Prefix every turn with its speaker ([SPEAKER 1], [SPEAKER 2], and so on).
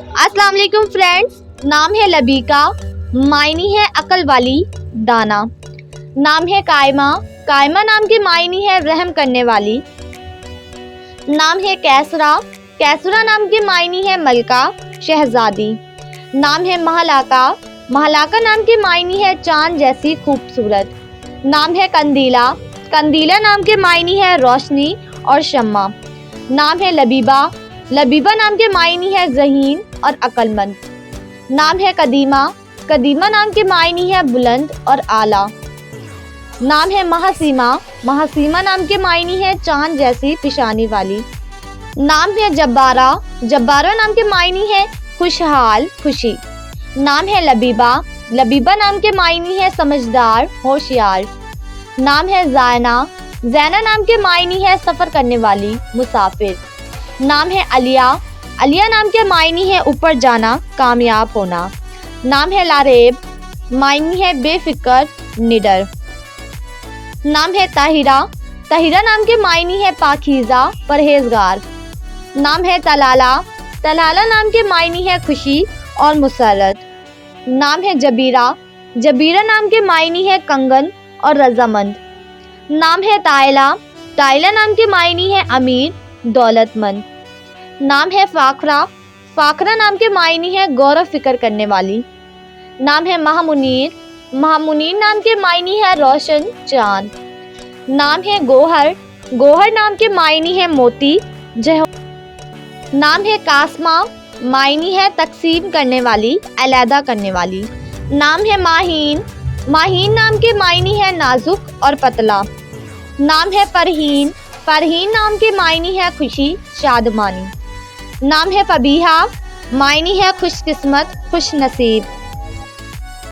[SPEAKER 1] अस्सलाम वालेकुम फ्रेंड्स। नाम है लबीका, मायनी है अकल वाली दाना। नाम है कायमा, कायमा नाम की मायनी है रहम करने वाली। नाम है कैसरा, कैसरा नाम की मायनी है मलका शहजादी। नाम है महलाका, महलाका नाम की मायनी है चांद जैसी खूबसूरत। नाम है कंदीला, कंदीला नाम की मायनी है रोशनी और शम्मा। नाम है लबीबा, लबीबा नाम के मायनी है ज़हीन और अक्लमंद। नाम है कदीमा, कदीमा नाम के मायनी है बुलंद और आला। नाम है महासीमा, महासीमा नाम के मायनी है चांद जैसी पेशानी वाली। नाम है जब्बारा, जब्बारा नाम के मायनी है खुशहाल खुशी। नाम है लबीबा, लबीबा नाम के मायनी है समझदार होशियार। नाम है ज़ैना, ज़ैना नाम के मायनी है सफ़र करने वाली मुसाफिर। नाम है अलिया, अलिया नाम के मायनी है ऊपर जाना कामयाब होना। नाम है लारेब, मायनी है बेफिक्र निडर। नाम है ताहिरा, ताहिरा नाम के मायनी है पाकीज़ा परहेजगार। नाम है तलाला, तलाला नाम के मायनी है खुशी और मुसरत। नाम है जबीरा, जबीरा नाम के मायनी है कंगन और रजामंद। नाम है तायला, तायला नाम के मायनी है अमीर दौलतमंद। नाम है फाखरा, फाखरा नाम के मायनी है गौरव फिक्र करने वाली। नाम है महामुनीर, महामुनीर नाम के मायनी है रोशन चांद। नाम है गोहर, गोहर नाम के मायनी है मोती जह। नाम है कासमा, मायनी है तकसीम करने वाली अलहदा करने वाली। नाम है माहीन, माहीन नाम के मायनी है नाजुक और पतला। नाम है फरहीन, फरहीन नाम के मायनी है खुशी शादमानी। नाम है फबीहा, मायनी है खुशकिस्मत खुश नसीब।